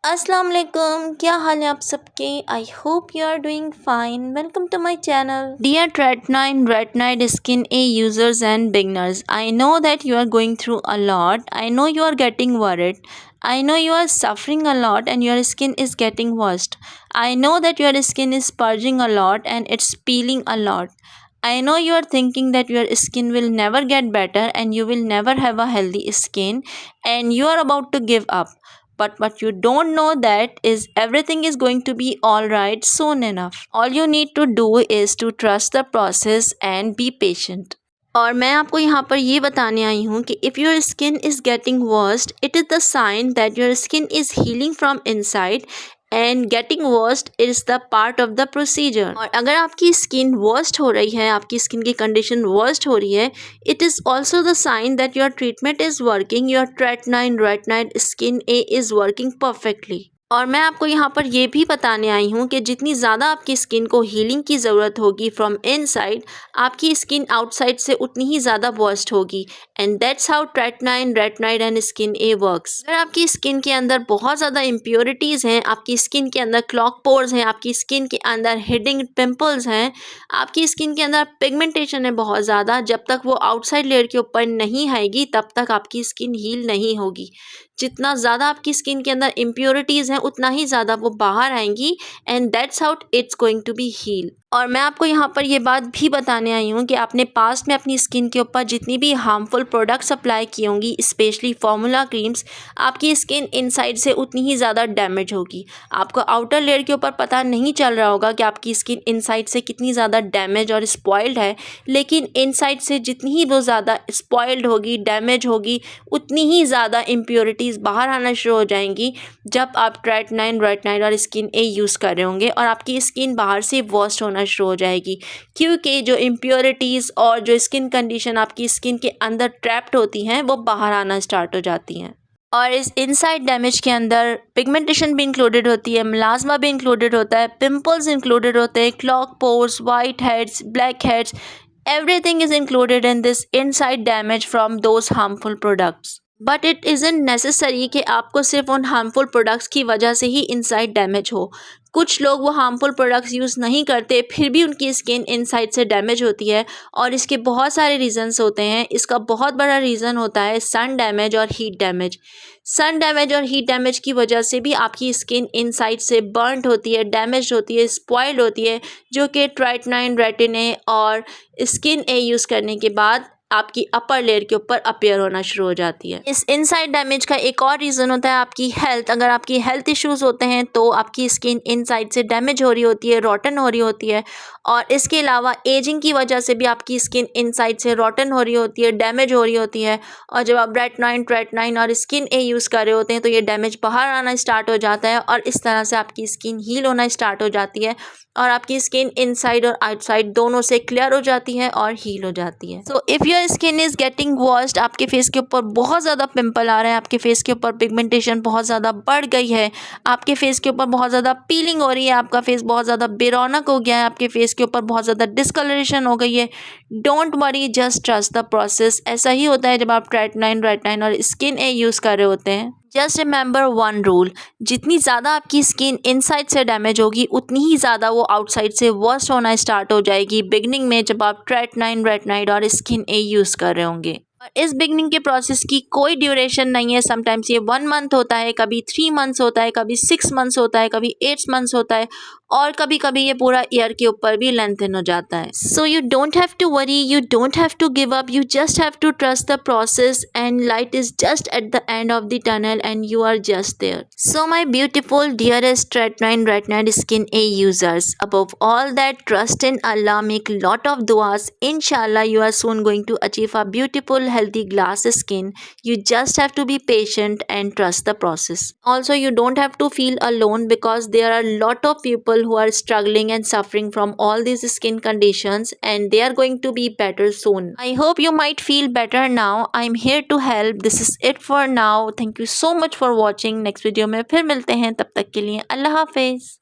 अस्सलाम वालेकुम, क्या हाल है आप सबके। I hope you are doing fine. Welcome to my channel. Dear retinoid skin A users and beginners, I know that you are going through a lot. I know you are getting worried. I know you are suffering a lot and your skin is getting worse. I know that your skin is purging a lot and it's peeling a lot. I know you are thinking that your skin will never get better and you will never have a healthy skin and you are about to give up. But what you don't know that is everything is going to be alright soon enough. All you need to do is to trust the process and be patient. और मैं आपको यहाँ पर ये बताने आई हूँ कि if your skin is getting worst, it is the sign that your skin is healing from inside and getting worst is the part of the procedure. और अगर आपकी स्किन वर्स्ट हो रही है, आपकी स्किन की कंडीशन वर्स्ट हो रही है, it is also the sign that your treatment is working, your tretinoin retinoid skin A is working perfectly. और मैं आपको यहाँ पर ये भी बताने आई हूँ कि जितनी ज़्यादा आपकी स्किन को हीलिंग की ज़रूरत होगी फ्रॉम इनसाइड, आपकी स्किन आउटसाइड से उतनी ही ज़्यादा वर्स्ट होगी. And that's how tretinoin retinoid and skin A works. अगर आपकी स्किन के अंदर बहुत ज़्यादा इम्प्योरिटीज़ हैं, आपकी स्किन के अंदर क्लॉक पोर्स हैं, आपकी स्किन के अंदर हिडिंग पिंपल्स हैं, आपकी स्किन के अंदर पिगमेंटेशन है बहुत ज़्यादा, जब तक वो आउटसाइड लेयर के ऊपर नहीं आएगी तब तक आपकी स्किन हील नहीं होगी. जितना ज़्यादा आपकी स्किन के अंदर इम्प्योरिटीज़ हैं उतना ही ज़्यादा वो बाहर आएंगी and that's how it's going to be heal. और मैं आपको यहाँ पर ये बात भी बताने आई हूँ कि आपने पास्ट में अपनी स्किन के ऊपर जितनी भी हार्मफुल प्रोडक्ट्स अप्लाई की होंगी, स्पेशली फार्मूला क्रीम्स, आपकी स्किन इनसाइड से उतनी ही ज़्यादा डैमेज होगी. आपको आउटर लेयर के ऊपर पता नहीं चल रहा होगा कि आपकी स्किन इनसाइड से कितनी ज़्यादा डैमेज और स्पॉइल्ड है, लेकिन इनसाइड से जितनी ही वो ज़्यादा स्पॉइल्ड होगी, डैमेज होगी, उतनी ही ज़्यादा इम्प्योरिटीज़ बाहर आना शुरू हो जाएंगी जब आप ट्रेटनाइन रेटनाइट और स्किन ए यूज़ कर रहे होंगे और आपकी स्किन बाहर से वॉश होना शुरू हो जाएगी. क्योंकि जो इम्प्योरिटीज़ और जो स्किन कंडीशन आपकी स्किन के अंदर ट्रैप्ड होती हैं वो बाहर आना स्टार्ट हो जाती हैं. और इस इनसाइड डैमेज के अंदर पिगमेंटेशन भी इंक्लूडेड होती है, मेलास्मा भी इंक्लूडेड होता है, पिंपल्स इंक्लूडेड होते हैं, clock pores, white heads, black heads, everything is included in this inside damage from those harmful products. But it isn't necessary कि आपको सिर्फ उन हार्मफुल प्रोडक्ट्स की वजह से ही इनसाइड डैमेज हो. कुछ लोग वो हार्मफुल प्रोडक्ट्स यूज़ नहीं करते फिर भी उनकी स्किन इनसाइड से डैमेज होती है और इसके बहुत सारे रीज़न्स होते हैं. इसका बहुत बड़ा रीज़न होता है सन डैमेज और हीट डैमेज. सन डैमेज और हीट डैमेज की वजह से भी आपकी स्किन इनसाइड से बर्नड होती है, डैमेज होती है, स्पॉइल्ड होती है, जो कि ट्रेटनाइन रेटिने और स्किन ए यूज़ करने के बाद आपकी अपर लेयर के ऊपर अपीयर होना शुरू हो जाती है. इस इनसाइड डैमेज का एक और रीज़न होता है आपकी हेल्थ. अगर आपकी हेल्थ इश्यूज़ होते हैं तो आपकी स्किन इनसाइड से डैमेज हो रही होती है, रॉटन हो रही होती है. और इसके अलावा एजिंग की वजह से भी आपकी स्किन इनसाइड से रॉटन हो रही होती है, डैमेज हो रही होती है. और जब आप रेटनाइन ट्रेटनाइन और स्किन ए यूज़ कर रहे होते हैं तो ये डैमेज बाहर आना स्टार्ट हो जाता है और इस तरह से आपकी स्किन हील होना स्टार्ट हो जाती है और आपकी स्किन इनसाइड और आउटसाइड दोनों से क्लियर हो जाती है और हील हो जाती है. So if your skin is getting worst, आपके फेस के ऊपर बहुत ज़्यादा पिंपल आ रहा है, आपके फेस के ऊपर पिगमेंटेशन बहुत ज़्यादा बढ़ गई है, आपके फेस के ऊपर बहुत ज़्यादा पीलिंग हो रही है, आपका फेस बहुत ज़्यादा बेरौनक हो गया है, आपके फेस के ऊपर बहुत ज़्यादा डिस्कलरेशन हो गई है, don't worry, just trust the process. ऐसा ही होता है जब आप ट्रेटनाइन रेटनाइन और स्किन ए यूज़ कर रहे होते हैं. जस्ट रिमेंबर वन रूल, जितनी ज़्यादा आपकी स्किन इनसाइड से डैमेज होगी उतनी ही ज़्यादा वो आउटसाइड से वर्स्ट होना स्टार्ट हो जाएगी बिगनिंग में जब आप ट्रेटनाइन रेटनाइट और स्किन ए यूज़ कर रहे होंगे. और इस बिगनिंग के प्रोसेस की कोई ड्यूरेशन नहीं है. समटाइम्स ये 1 मंथ होता है, कभी 3 मंथ्स होता है, कभी 6 मंथ्स होता है, कभी 8 मंथ्स होता है और कभी कभी ये पूरा ईयर के ऊपर भी लेंथन हो जाता है. So you don't have to worry, you don't have to give up, you just have to trust the process and light is just at the end of the tunnel and you are just there. So my beautiful dearest Tretinoin Retinol Skin A users, above all that, trust in Allah, make lot of duas. Inshallah you are soon going to achieve a beautiful healthy glass skin. You just have to be patient and trust the process. Also you don't have to feel alone because there are lot of people who are struggling and suffering from all these skin conditions and they are going to be better soon. I hope you might feel better now. I'm here to help. This is it for now. Thank you so much for watching. Next video में फिर मिलते हैं, तब तक के लिए अल्लाह हाफिज़.